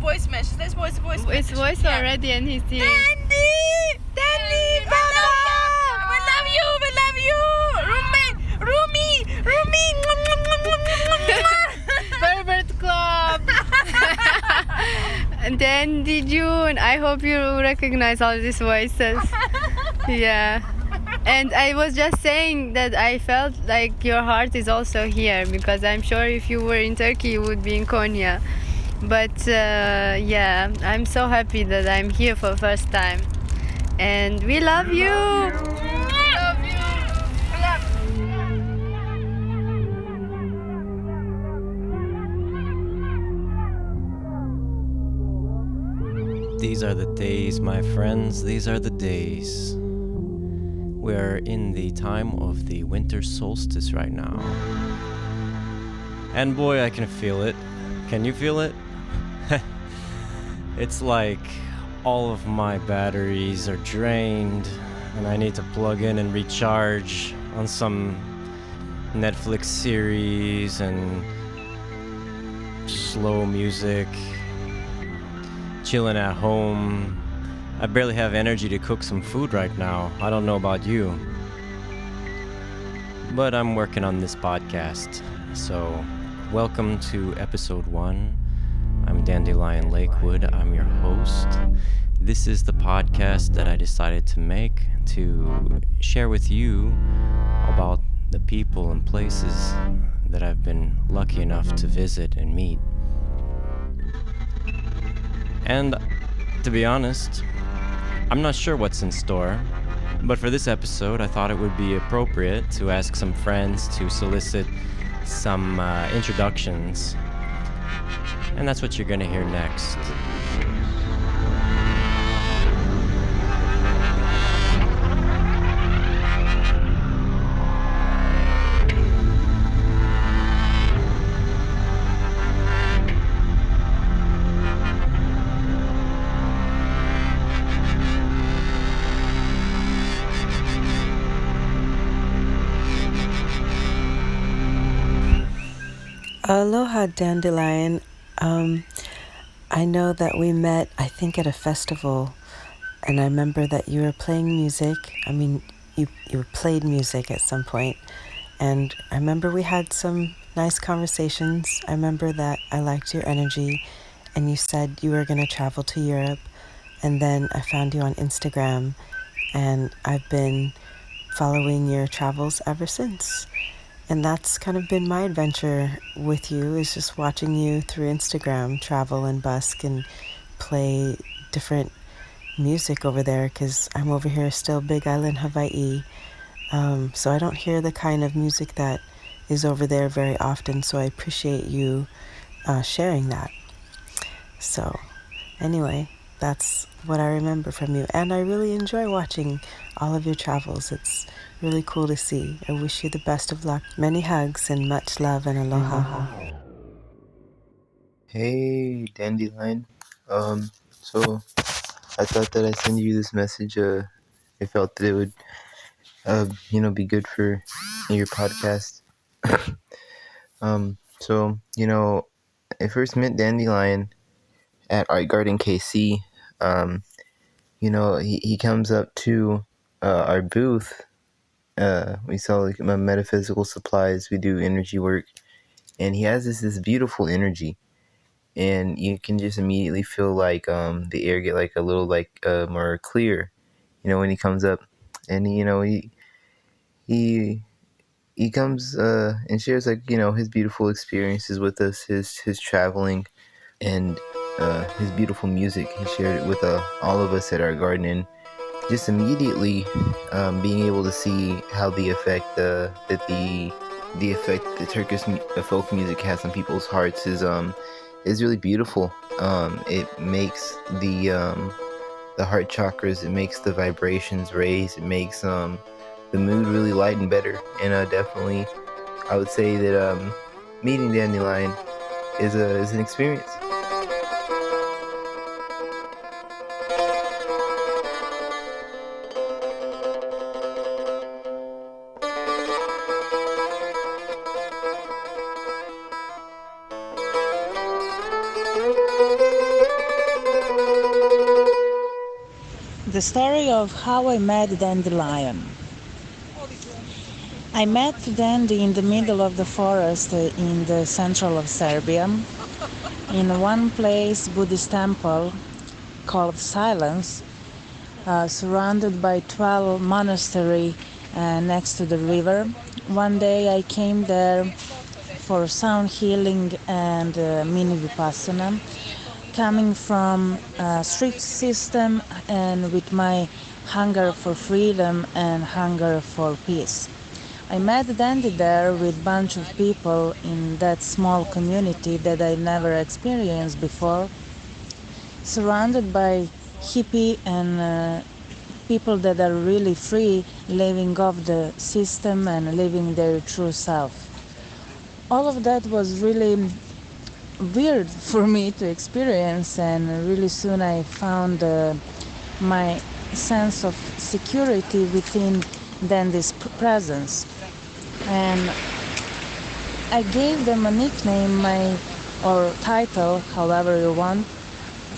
voice message. Let's voice It's message. voice already and he's here. Dandy, Papa! We love you! Rumi! Pervert Club! Dandy June, I hope you recognize all these voices. Yeah. And I was just saying that I felt like your heart is also here, because I'm sure if you were in Turkey you would be in Konya. But yeah, I'm so happy that I'm here for the first time. And we love you! Love you! These are the days, my friends, these are the days. We're in the time of the winter solstice right now. And boy, I can feel it. Can you feel it? It's like all of my batteries are drained and I need to plug in and recharge on some Netflix series and slow music, chilling at home. I barely have energy to cook some food right now. I don't know about you, but I'm working on this podcast. So welcome to episode 1. I'm Dandelion Lakewood. I'm your host. This is the podcast that I decided to make to share with you about the people and places that I've been lucky enough to visit and meet. And to be honest, I'm not sure what's in store, but for this episode I thought it would be appropriate to ask some friends to solicit some introductions. And that's what you're gonna hear next. Aloha, Dandelion. I know that we met, I think, at a festival, and I remember that you were playing music. I mean, you played music at some point, and I remember we had some nice conversations. I remember that I liked your energy, and you said you were going to travel to Europe, and then I found you on Instagram, and I've been following your travels ever since. And that's kind of been my adventure with you, is just watching you through Instagram travel and busk and play different music over there, because I'm over here still Big Island Hawaii. So I don't hear the kind of music that is over there very often, so I appreciate you sharing that. So anyway, that's what I remember from you. And I really enjoy watching all of your travels. It's really cool to see. I wish you the best of luck. Many hugs and much love and aloha. Hey, Dandelion. So I thought that I'd send you this message. I felt that it would, be good for your podcast. I first met Dandelion at Art Garden KC. He comes up to our booth. We sell like metaphysical supplies. We do energy work, and he has this beautiful energy, and you can just immediately feel like the air get like a little like more clear, when he comes up, and he comes and shares like his beautiful experiences with us, his traveling, and his beautiful music. He shared it with all of us at our garden, and just immediately being able to see how the effect that the effect the Turkish folk music has on people's hearts is really beautiful. It makes the heart chakras, it makes the vibrations raise, it makes the mood really light and better. And definitely, I would say that meeting Dandelion is an experience. The story of how I met Dandelion. I met Dandy in the middle of the forest in the central of Serbia, in one place, Buddhist temple called Silence, surrounded by 12 monasteries next to the river. One day I came there for sound healing and mini vipassana, coming from a strict system and with my hunger for freedom and hunger for peace. I met Dandy there with a bunch of people in that small community that I never experienced before, surrounded by hippie and people that are really free, living off the system and living their true self. All of that was really weird for me to experience, and really soon I found my sense of security within Dandy's presence. And I gave them a nickname, or title, however you want,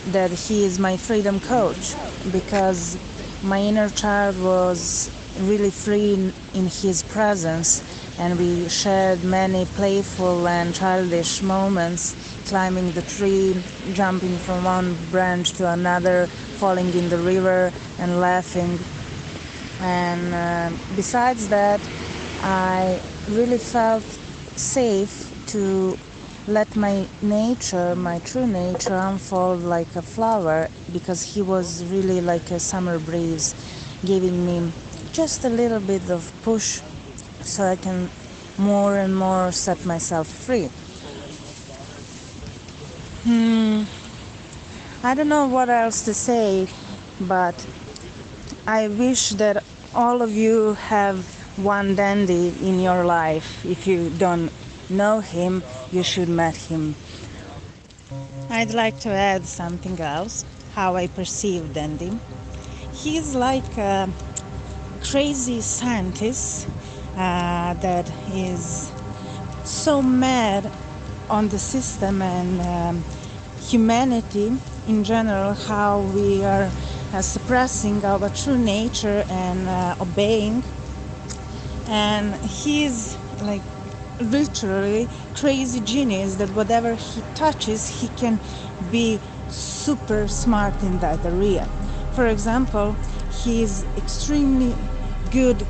that he is my freedom coach, because my inner child was really free in his presence, and we shared many playful and childish moments, climbing the tree, jumping from one branch to another, falling in the river and laughing. And besides that, I really felt safe to let my nature, my true nature, unfold like a flower, because he was really like a summer breeze, giving me just a little bit of push so I can more and more set myself free. I don't know what else to say, but I wish that all of you have one Dandy in your life. If you don't know him, you should meet him. I'd like to add something else, how I perceive Dandy. He's like a crazy scientist that is so mad on the system and humanity in general, how we are suppressing our true nature and obeying. And he's like literally crazy genius that whatever he touches, he can be super smart in that area. For example, he is extremely good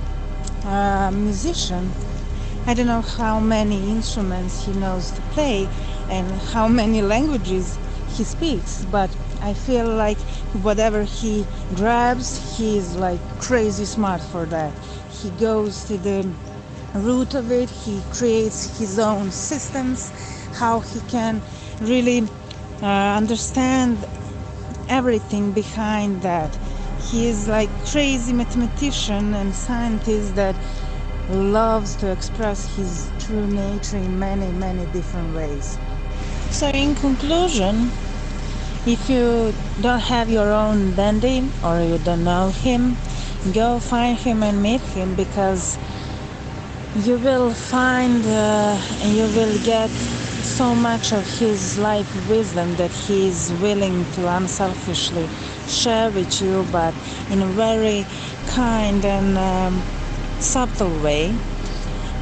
musician. I don't know how many instruments he knows to play and how many languages he speaks, but I feel like whatever he grabs, he is like crazy smart for that. He goes to the root of it, he creates his own systems, how he can really understand everything behind that. He is like crazy mathematician and scientist that loves to express his true nature in many, many different ways. So in conclusion, if you don't have your own Dandy or you don't know him, go find him and meet him, because you will find and you will get so much of his life wisdom that he is willing to unselfishly share with you, but in a very kind and subtle way.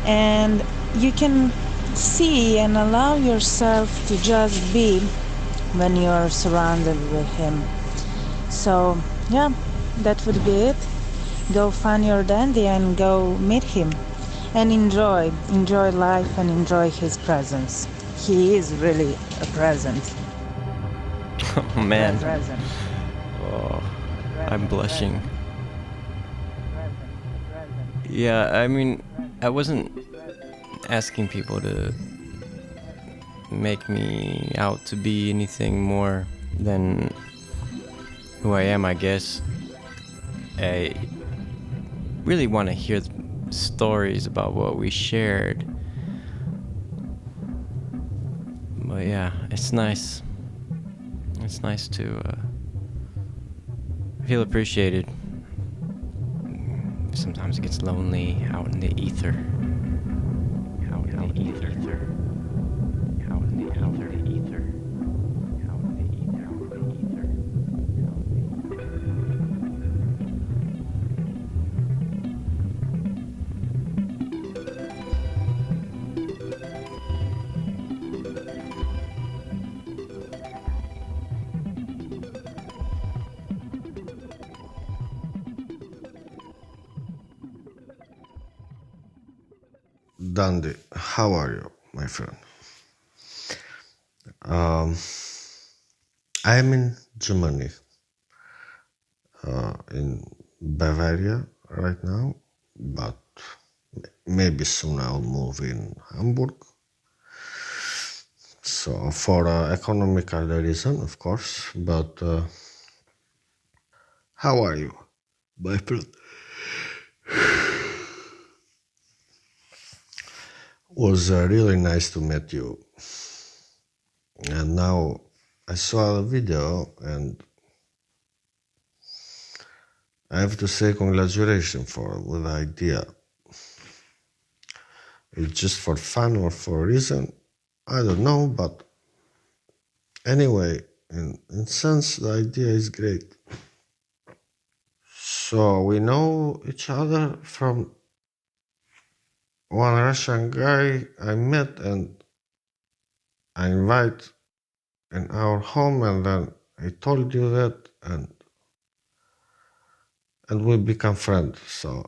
And you can see and allow yourself to just be when you're surrounded with him. So yeah, that would be it. Go find your Dandy and go meet him and enjoy life and enjoy his presence. He is really a present. Oh man. A present. Oh, I'm blushing. Yeah, I mean, I wasn't asking people to make me out to be anything more than who I am, I guess. I really want to hear stories about what we shared. But yeah, it's nice. It's nice to feel appreciated. Sometimes it gets lonely out in the ether. Out in the ether. Out in the ether. Out in the ether. Out in the ether. Dandy, how are you, my friend? I'm in Germany, in Bavaria right now, but maybe soon I'll move in Hamburg. So for economical reason, of course, but how are you, my friend? Was really nice to meet you. And now I saw the video and I have to say congratulations for the idea. It's just for fun or for a reason, I don't know, but anyway, in sense, the idea is great. So we know each other from one Russian guy I met and I invite in our home, and then I told you that, and we become friends. So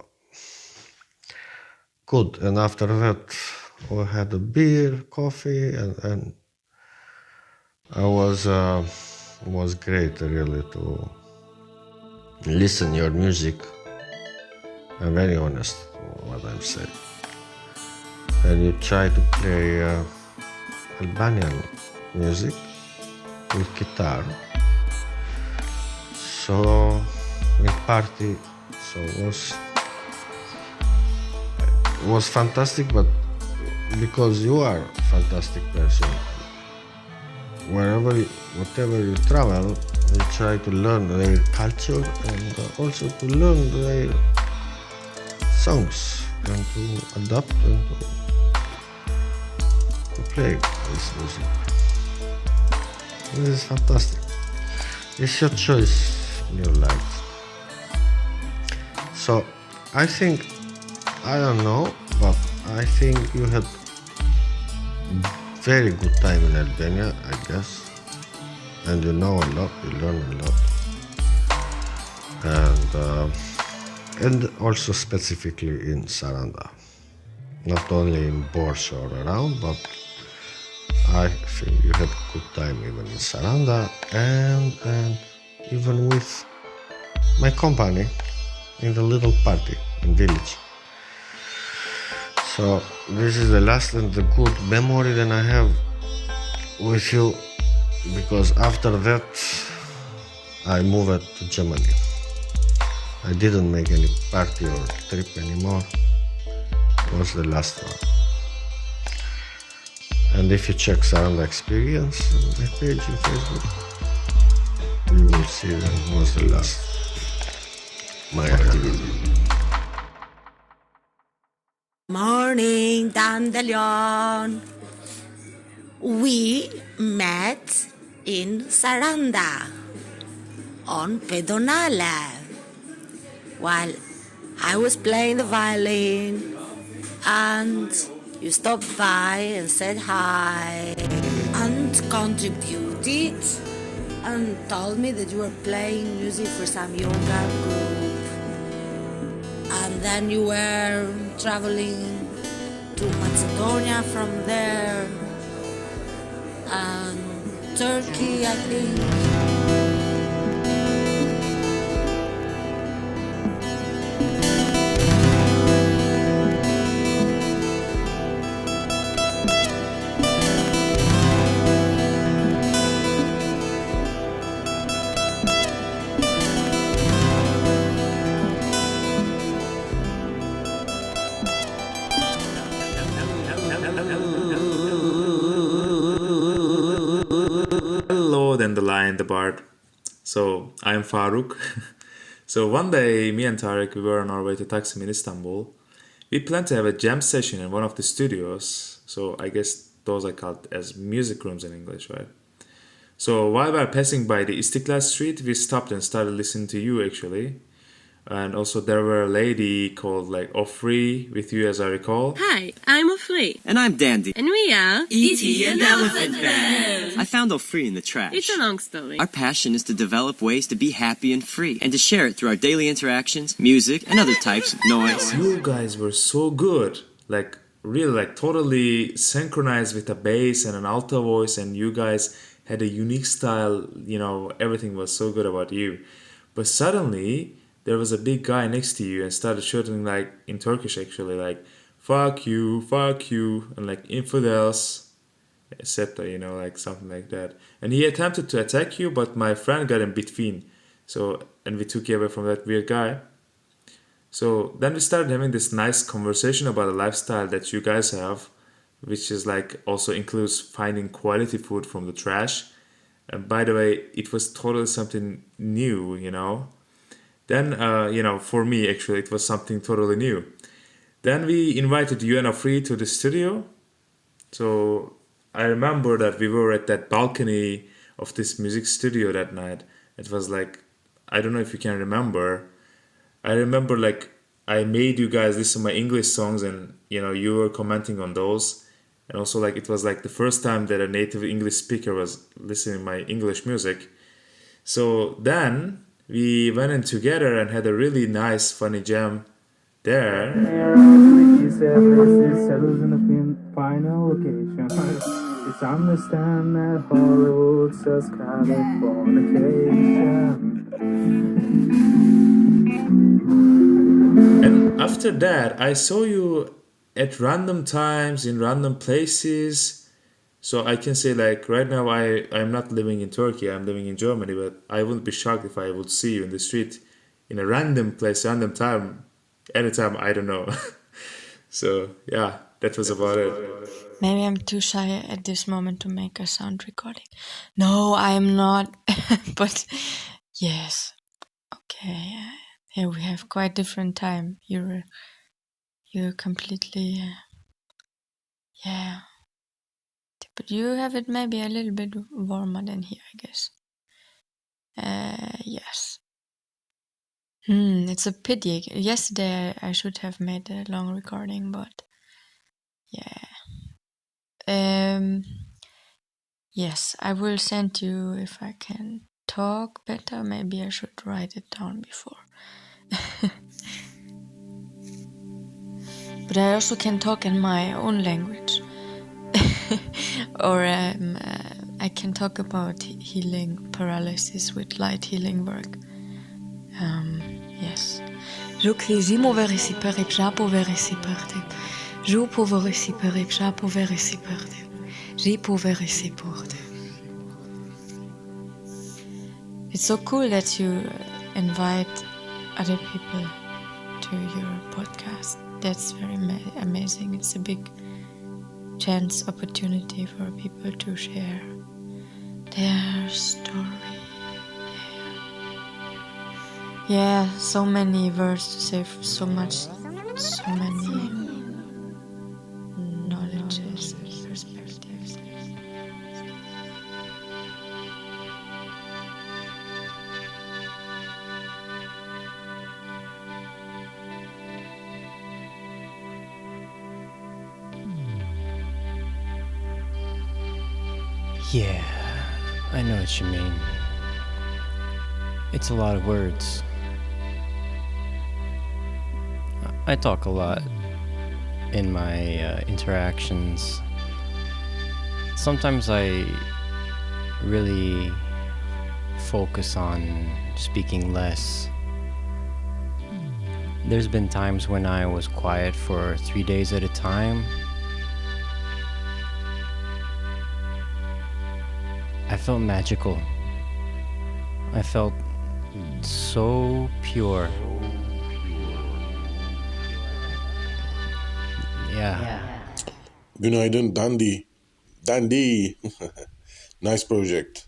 good. And after that, we had a beer, coffee, and I was great really to listen your music. I'm very honest what I'm saying. And you try to play Albanian music with guitar. So we party. So it was fantastic, but because you are a fantastic person, whatever you travel, you try to learn their culture and also to learn their songs and to adapt and to play this music. This is fantastic. It's your choice in your life. So I think, I don't know, but I think you had very good time in Albania, I guess. And you know a lot, you learn a lot. And also specifically in Saranda. Not only in Borš or around, but I think you had a good time even in Saranda and even with my company in the little party in village. So this is the last and the good memory that I have with you, because after that I moved to Germany. I didn't make any party or trip anymore. It was the last one. And if you check Saranda Experience, my page on Facebook, you will see that it was the last my activity. Morning, Dandelion. We met in Saranda on Pedonale while I was playing the violin, and you stopped by and said hi and contributed and told me that you were playing music for some yoga group. And then you were traveling to Macedonia from there, and Turkey, I think. Hello, Dandelion the Bard. So, I'm Faruk. So, one day, me and Tarek, we were on our way to Taksim in Istanbul. We planned to have a jam session in one of the studios. So, I guess those are called as music rooms in English, right? So, while we were passing by the Istiklal Street, we stopped and started listening to you, actually. And also, there were a lady called, Ofri with you, as I recall. Hi, I'm Ofri. And I'm Dandy. And we are E.T. and Elephant Band. I found Ofri in the trash. It's a long story. Our passion is to develop ways to be happy and free, and to share it through our daily interactions, music, and other types of noise. You guys were so good. really like totally synchronized with a bass and an alto voice, and you guys had a unique style. Everything was so good about you. But suddenly there was a big guy next to you and started shouting, like in Turkish actually, like fuck you, and like infidels, etc., like something like that. And he attempted to attack you, but my friend got in between. So, and we took you away from that weird guy. So then we started having this nice conversation about the lifestyle that you guys have, which is like also includes finding quality food from the trash. And by the way, it was totally something new. Then, for me, actually, it was something totally new. Then we invited you and Afri to the studio. So I remember that we were at that balcony of this music studio that night. It was like, I don't know if you can remember. I remember like I made you guys listen to my English songs, and you were commenting on those. And also like it was like the first time that a native English speaker was listening to my English music. So then we went in together and had a really nice funny jam there. Final location. It's understand that Hollywood's just Californication. And after that, I saw you at random times in random places. So I can say like right now I'm not living in Turkey, I'm living in Germany, but I wouldn't be shocked if I would see you in the street in a random place, random time, anytime, I don't know. So yeah, that was about it. Maybe I'm too shy at this moment to make a sound recording. No, I am not. But yes, okay. Yeah, we have quite different time. You're completely yeah. But you have it maybe a little bit warmer than here, I guess. Yes. It's a pity. Yesterday I should have made a long recording, but yeah. Yes, I will send you if I can talk better. Maybe I should write it down before. But I also can talk in my own language. Or I can talk about healing paralysis with light healing work. Yes. Jukri zimo verisi perip japo verisi pertip. Jupo verisi perip japo verisi pertip. Jipo verisi portip. It's so cool that you invite other people to your podcast. That's very amazing. It's a big chance opportunity for people to share their story. Yeah, so many words to say, so many knowledges and perspectives. Yeah, I know what you mean. It's a lot of words. I talk a lot in my interactions. Sometimes I really focus on speaking less. There's been times when I was quiet for 3 days at a time. I felt magical. I felt so pure. Yeah. Günaydın Dandy. Dandy. Nice project.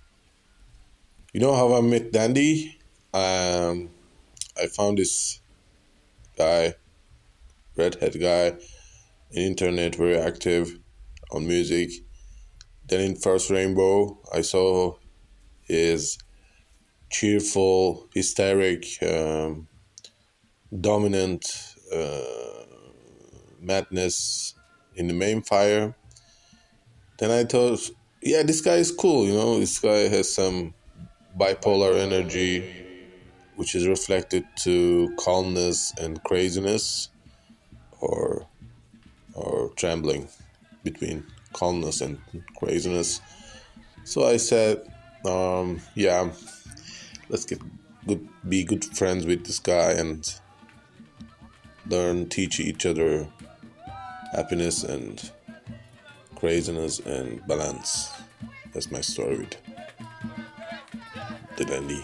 You know how I met Dandy? I found this guy, redhead guy, on internet, very active on music. Then in First Rainbow, I saw his cheerful, hysteric, dominant madness in the main fire. Then I thought, yeah, this guy is cool, you know, this guy has some bipolar energy, which is reflected to calmness and craziness, or or trembling between calmness and craziness. So I said, yeah, let's be good friends with this guy and teach each other happiness and craziness and balance. That's my story with the dandy.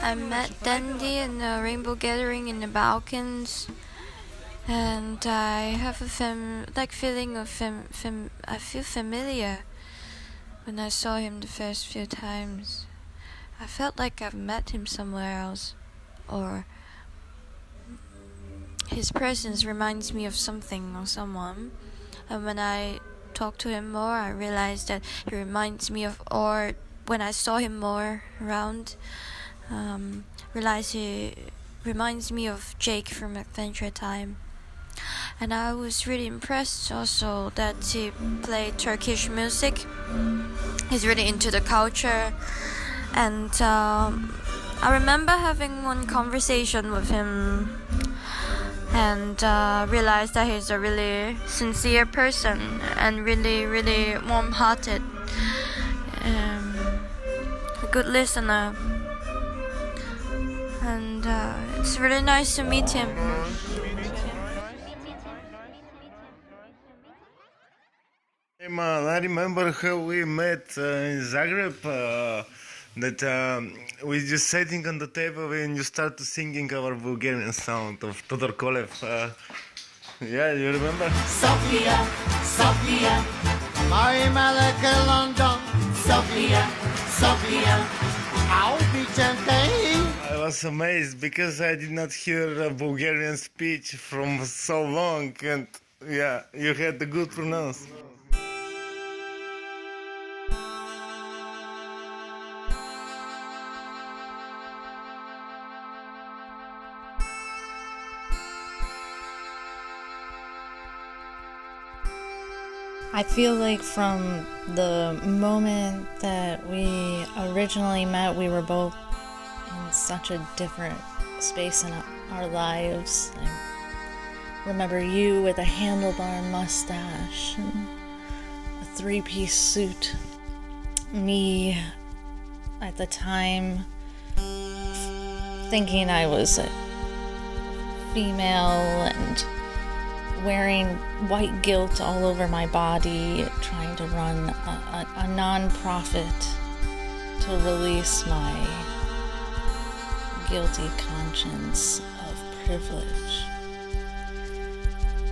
I met Dandy in a rainbow gathering in the Balkans, and I have a feeling of I feel familiar when I saw him the first few times. I felt like I've met him somewhere else, or his presence reminds me of something or someone. And when I talk to him more, I realize that he reminds me of, or when I saw him more around, realize he reminds me of Jake from Adventure Time. And I was really impressed also that he played Turkish music. He's really into the culture. And I remember having one conversation with him and realized that he's a really sincere person and really, really warm-hearted, a good listener. And it's really nice to meet him. Hey man, I remember how we met in Zagreb, that we just sitting on the table and you started singing our Bulgarian sound of Todor Kolev. Yeah, you remember? Sofia, Sofia, my Malaka London, Sofia, Sofia, I'll be tempted. I was amazed because I did not hear a Bulgarian speech from so long, and yeah, you had the good pronounce. I feel like from the moment that we originally met, we were both in such a different space in our lives. I remember you with a handlebar mustache and a three-piece suit. Me, at the time, thinking I was a female and wearing white guilt all over my body, trying to run a non-profit to release my guilty conscience of privilege.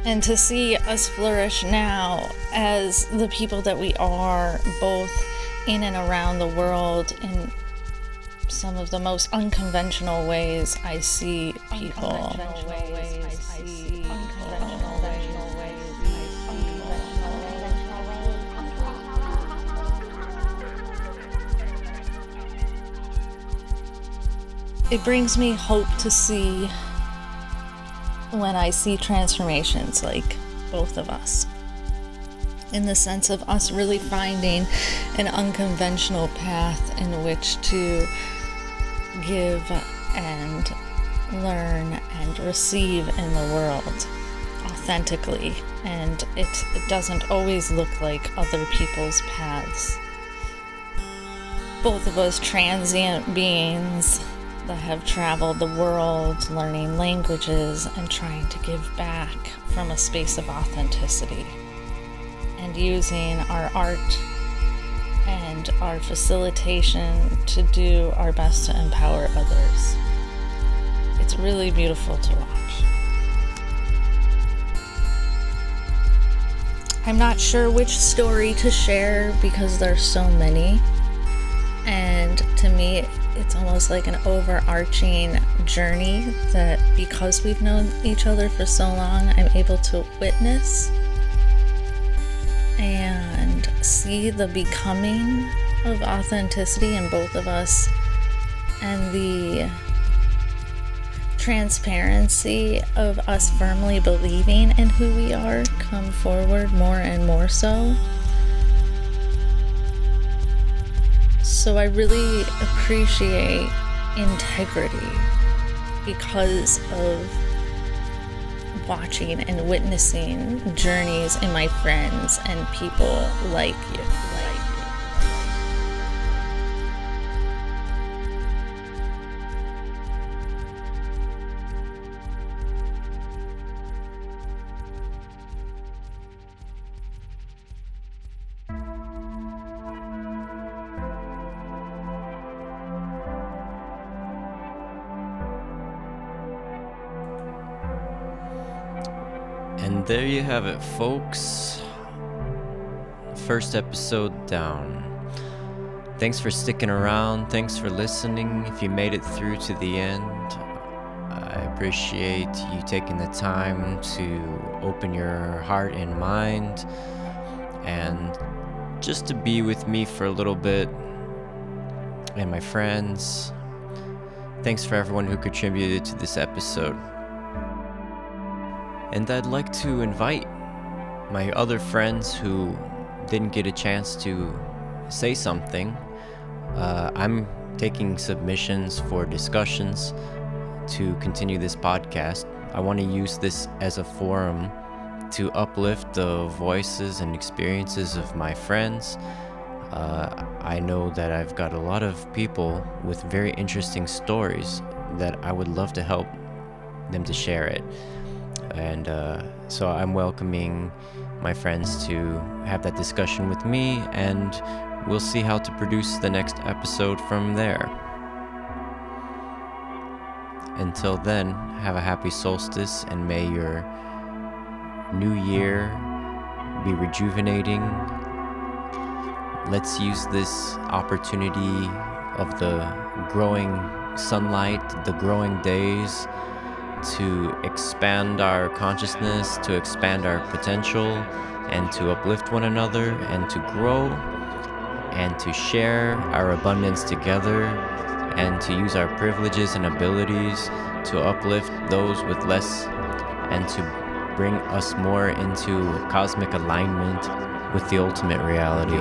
And to see us flourish now as the people that we are, both in and around the world, in some of the most unconventional ways I see people. It brings me hope to see when I see transformations like both of us, in the sense of us really finding an unconventional path in which to give and learn and receive in the world authentically, and it doesn't always look like other people's paths. Both of us transient beings that have traveled the world, learning languages and trying to give back from a space of authenticity, and using our art and our facilitation to do our best to empower others. It's really beautiful to watch. I'm not sure which story to share because there's so many, and to me it's almost like an overarching journey that, because we've known each other for so long, I'm able to witness and see the becoming of authenticity in both of us, and the transparency of us firmly believing in who we are come forward more and more so. So I really appreciate integrity because of watching and witnessing journeys in my friends and people like you. And there you have it, folks. First episode down. Thanks for sticking around. Thanks for listening. If you made it through to the end, I appreciate you taking the time to open your heart and mind and just to be with me for a little bit and my friends. Thanks for everyone who contributed to this episode. And I'd like to invite my other friends who didn't get a chance to say something. I'm taking submissions for discussions to continue this podcast. I want to use this as a forum to uplift the voices and experiences of my friends. I know that I've got a lot of people with very interesting stories that I would love to help them to share it. And so I'm welcoming my friends to have that discussion with me, and we'll see how to produce the next episode from there. Until then, have a happy solstice, and may your new year be rejuvenating. Let's use this opportunity of the growing sunlight, the growing days, to expand our consciousness, to expand our potential, and to uplift one another, and to grow, and to share our abundance together, and to use our privileges and abilities to uplift those with less, and to bring us more into cosmic alignment with the ultimate reality.